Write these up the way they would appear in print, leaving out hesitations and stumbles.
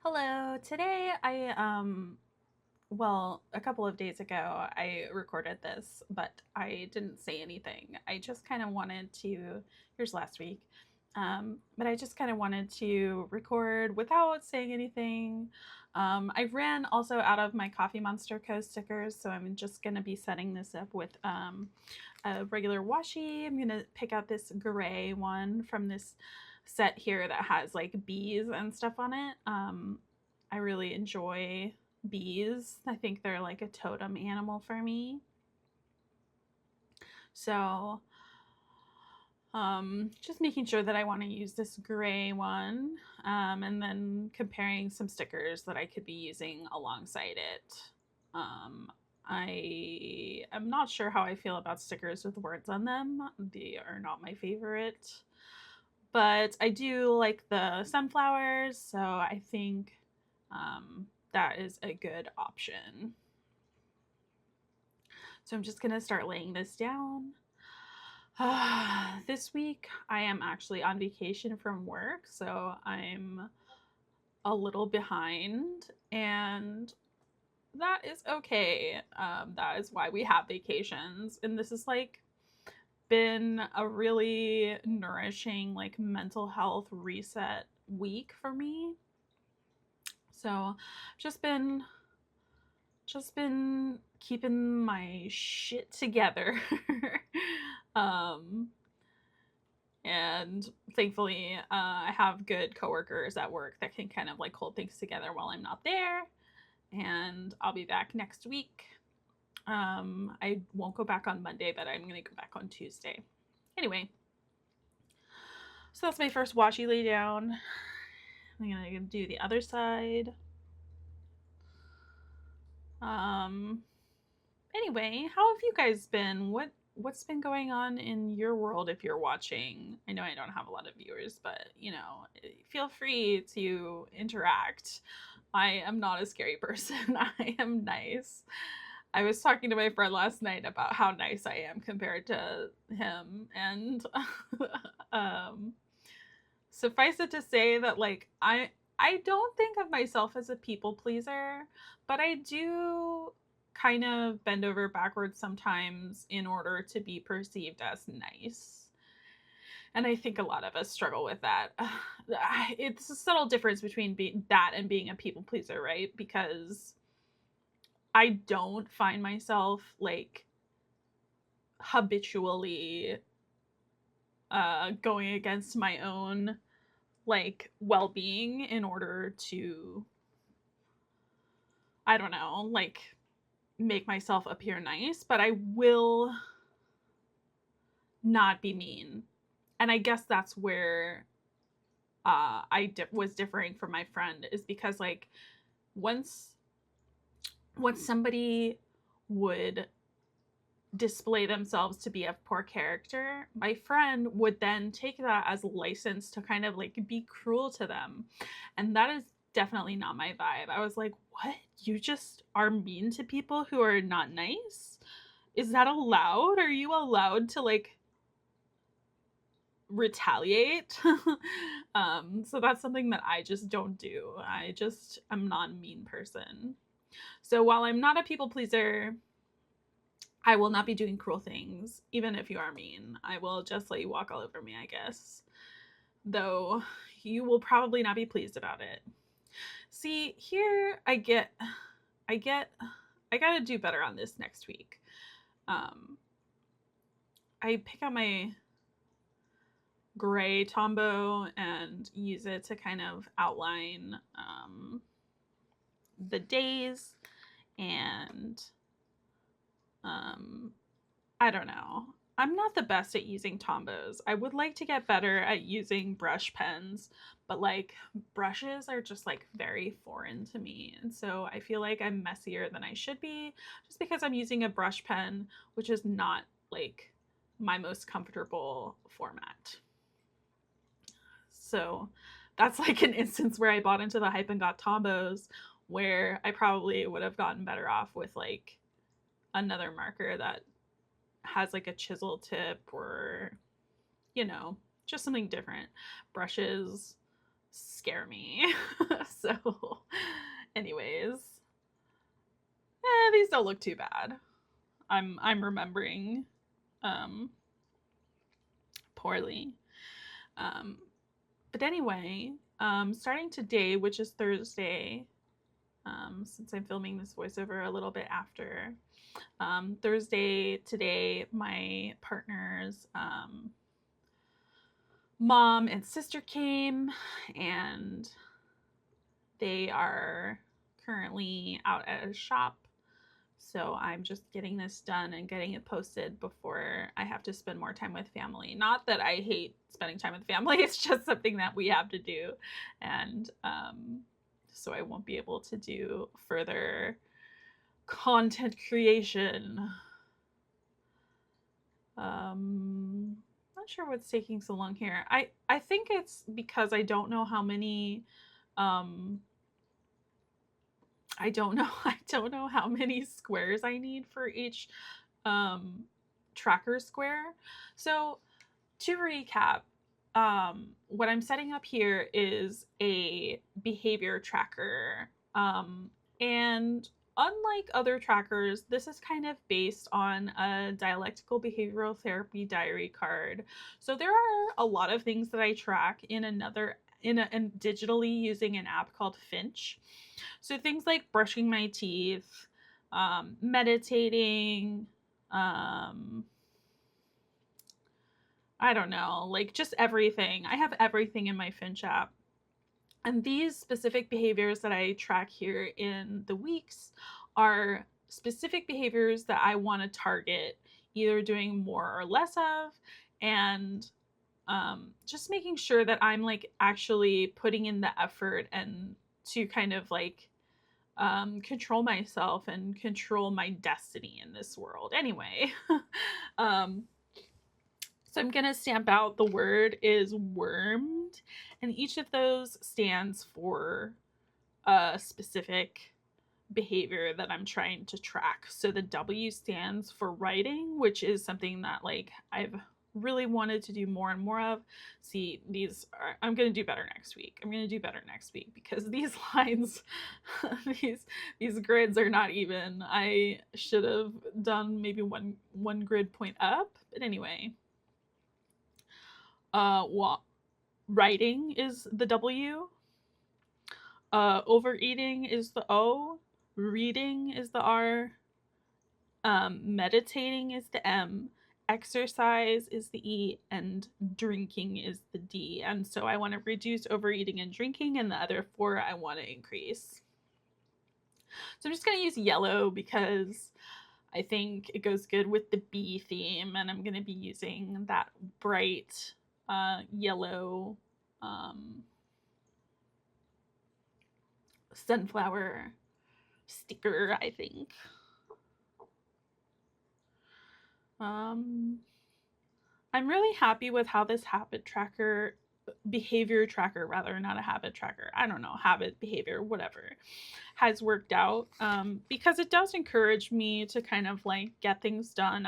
Hello. Today well, a couple of days ago I recorded this, but I didn't say anything. I just kind of wanted to here's last week. But I just kind of wanted to record without saying anything. I ran also out of my Coffee Monster Co stickers, so I'm just gonna be setting this up with a regular washi. I'm gonna pick out this gray one from this set here that has like bees and stuff on it. I really enjoy bees. I think they're like a totem animal for me. So just making sure that I want to use this gray one, and then comparing some stickers that I could be using alongside it. Um, I am not sure how I feel about stickers with words on them. They are not my favorite, but I do like the sunflowers, so I think that is a good option. So I'm just gonna start laying this down. This week I am actually on vacation from work, so I'm a little behind, and that is okay. That is why we have vacations, and this is like been a really nourishing like mental health reset week for me. So just been keeping my shit together. um and thankfully I have good coworkers at work that can kind of like hold things together while I'm not there, and I'll be back next week. I won't go back on Monday, but I'm gonna go back on Tuesday. Anyway, so that's my first washi lay down. I'm gonna do the other side. Um Anyway, how have you guys been? What's been going on in your world if you're watching? I know I don't have a lot of viewers, but feel free to interact. I am not a scary person. I am nice. I was talking to my friend last night about how nice I am compared to him, and um suffice it to say that like I don't think of myself as a people pleaser, but I do kind of bend over backwards sometimes in order to be perceived as nice. And I think a lot of us struggle with that. It's a subtle difference between that and being a people pleaser, right? Because I don't find myself like habitually going against my own like well-being in order to, I don't know, like make myself appear nice, but I will not be mean. And I guess that's where was differing from my friend, is because like once somebody would display themselves to be of poor character, my friend would then take that as license to kind of like be cruel to them. And that is definitely not my vibe. I was like, what? You just are mean to people who are not nice? Is that allowed? Are you allowed to like retaliate? So that's something that I just don't do. I'm not a mean person. So while I'm not a people pleaser, I will not be doing cruel things, even if you are mean. I will just let you walk all over me, I guess. Though you will probably not be pleased about it. See, here I gotta do better on this next week. I pick out my gray Tombow and use it to kind of outline the days, and I don't know. I'm not the best at using Tombows. I would like to get better at using brush pens, but like brushes are just like very foreign to me. And so I feel like I'm messier than I should be just because I'm using a brush pen, which is not like my most comfortable format. So that's like an instance where I bought into the hype and got Tombows, where I probably would have gotten better off with like another marker that has like a chisel tip, or just something different. Brushes scare me. So, anyways, these don't look too bad. I'm remembering um, poorly. Um, but anyway, starting today, which is Thursday, since I'm filming this voiceover a little bit after Thursday today, my partner's mom and sister came, and they are currently out at a shop. So I'm just getting this done and getting it posted before I have to spend more time with family. Not that I hate spending time with family, it's just something that we have to do. And so I won't be able to do further content creation. Not sure what's taking so long here. I think it's because I don't know how many I don't know how many squares I need for each tracker square. So to recap, what I'm setting up here is a behavior tracker. And unlike other trackers, this is kind of based on a dialectical behavioral therapy diary card. So there are a lot of things that I track in digitally using an app called Finch. So things like brushing my teeth, meditating, I don't know, like just everything. I have everything in my Finch app. And these specific behaviors that I track here in the weeks are specific behaviors that I want to target, either doing more or less of, and just making sure that I'm like actually putting in the effort and to kind of like control myself and control my destiny in this world. Anyway, so I'm going to stamp out the word is wormed, and each of those stands for a specific behavior that I'm trying to track. So the W stands for writing, which is something that like I've really wanted to do more and more of. See, I'm going to do better next week. I'm going to do better next week because these lines, these grids are not even. I should have done maybe one grid point up. But anyway, writing is the W. Overeating is the O. Reading is the R. Meditating is the M. Exercise is the E, and drinking is the D. And so I want to reduce overeating and drinking, and the other 4 I want to increase. So I'm just going to use yellow because I think it goes good with the bee theme, and I'm going to be using that bright yellow sunflower sticker, I think. I'm really happy with how this behavior tracker, rather, not a habit tracker, I don't know, habit, behavior, whatever, has worked out, because it does encourage me to kind of like get things done.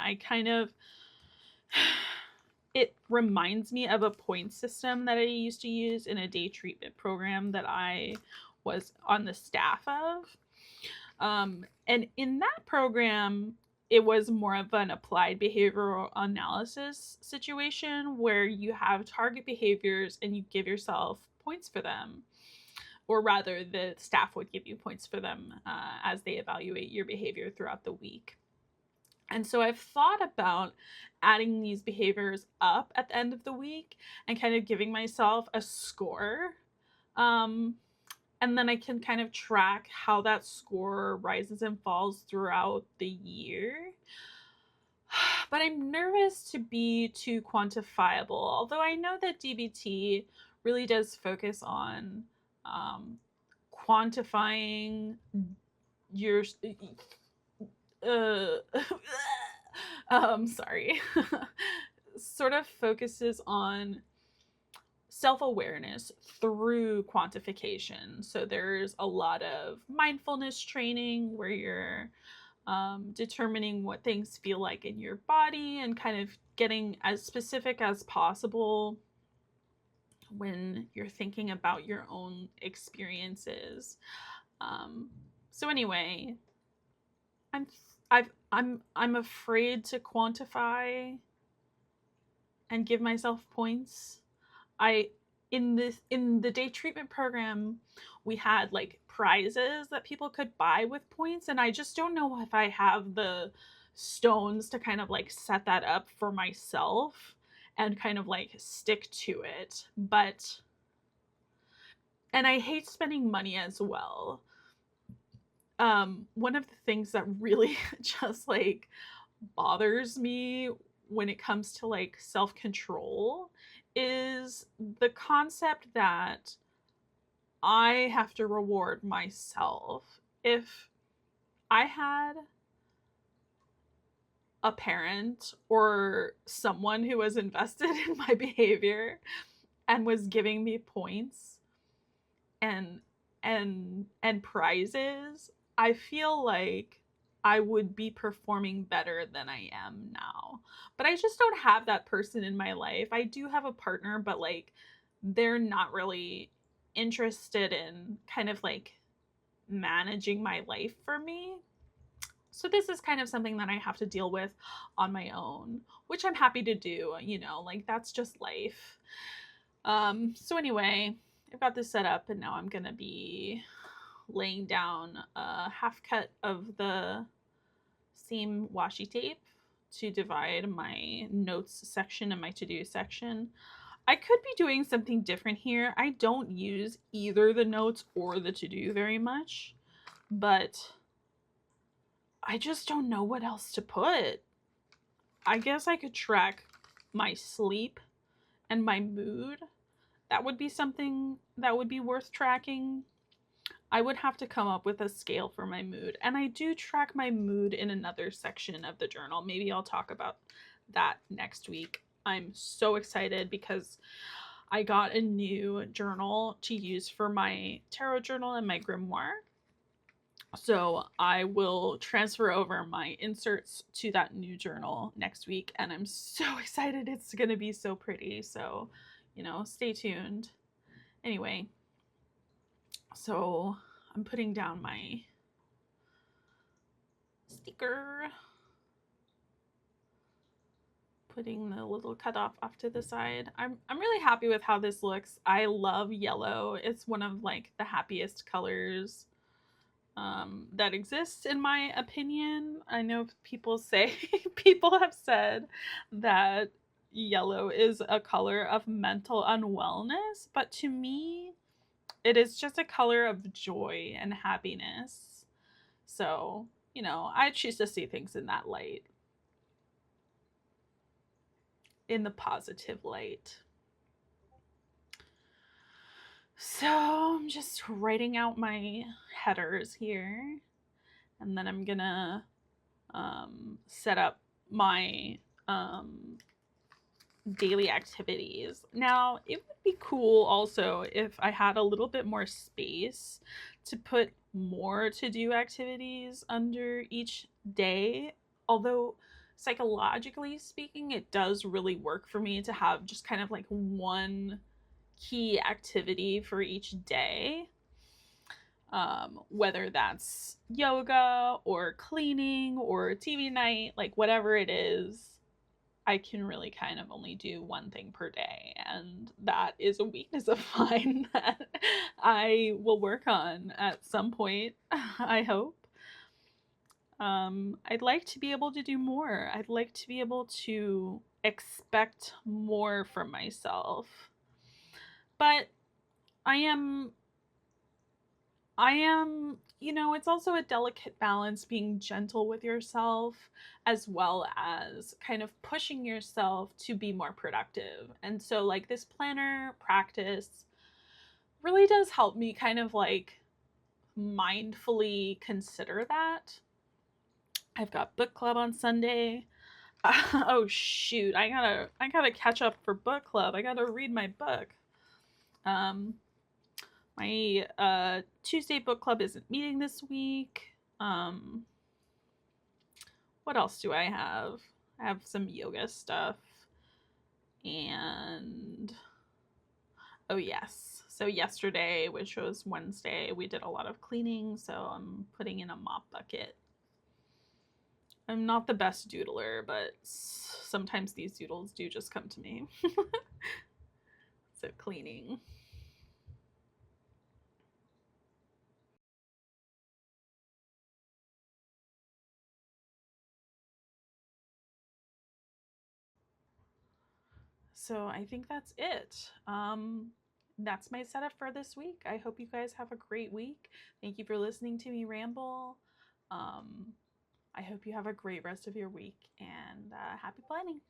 It reminds me of a point system that I used to use in a day treatment program that I was on the staff of. And in that program, it was more of an applied behavioral analysis situation where you have target behaviors and you give yourself points for them. Or rather, the staff would give you points for them as they evaluate your behavior throughout the week. And so I've thought about adding these behaviors up at the end of the week and kind of giving myself a score. And then I can kind of track how that score rises and falls throughout the year. But I'm nervous to be too quantifiable, although I know that DBT really does focus on quantifying your sorry sort of focuses on self-awareness through quantification. So there's a lot of mindfulness training where you're determining what things feel like in your body and kind of getting as specific as possible when you're thinking about your own experiences. So anyway, I'm I'm afraid to quantify and give myself points. I in the day treatment program, we had like prizes that people could buy with points, and I just don't know if I have the stones to kind of like set that up for myself and kind of like stick to it. But and I hate spending money as well. One of the things that really just like bothers me when it comes to like self-control is the concept that I have to reward myself. If I had a parent or someone who was invested in my behavior and was giving me points and and prizes, I feel like I would be performing better than I am now. But I just don't have that person in my life. I do have a partner, but like they're not really interested in kind of like managing my life for me. So this is kind of something that I have to deal with on my own, which I'm happy to do, you know, like that's just life. So anyway, I've got this set up and now I'm gonna be laying down a half cut of the seam washi tape to divide my notes section and my to-do section. I could be doing something different here. I don't use either the notes or the to-do very much, but I just don't know what else to put. I guess I could track my sleep and my mood. That would be something that would be worth tracking. I would have to come up with a scale for my mood. And I do track my mood in another section of the journal. Maybe I'll talk about that next week. I'm so excited because I got a new journal to use for my tarot journal and my grimoire. So I will transfer over my inserts to that new journal next week. And I'm so excited. It's going to be so pretty. So, you know, stay tuned. Anyway, so I'm putting down my sticker, putting the little cutoff off to the side. I'm really happy with how this looks. I love yellow. It's one of like the happiest colors that exists in my opinion. I know people say people have said that yellow is a color of mental unwellness, but to me it is just a color of joy and happiness. So, you know, I choose to see things in that light, in the positive light. So I'm just writing out my headers here, and then I'm gonna set up my daily activities. Now, it would be cool also if I had a little bit more space to put more to do activities under each day. Although, psychologically speaking, it does really work for me to have just kind of like one key activity for each day. Whether that's yoga or cleaning or TV night, like whatever it is, I can really kind of only do one thing per day, and that is a weakness of mine that I will work on at some point, I hope. I'd like to be able to do more. I'd like to be able to expect more from myself. But I am you know, it's also a delicate balance being gentle with yourself as well as kind of pushing yourself to be more productive. And so, like, this planner practice really does help me kind of like mindfully consider that. I've got book club on Sunday. Oh shoot, I gotta catch up for book club. I gotta read my book. My Tuesday book club isn't meeting this week. What else do I have? I have some yoga stuff. And Oh, yes. So yesterday, which was Wednesday, we did a lot of cleaning, so I'm putting in a mop bucket. I'm not the best doodler, but sometimes these doodles do just come to me. So cleaning. So I think that's it. That's my setup for this week. I hope you guys have a great week. Thank you for listening to me ramble. Um, I hope you have a great rest of your week and happy planning.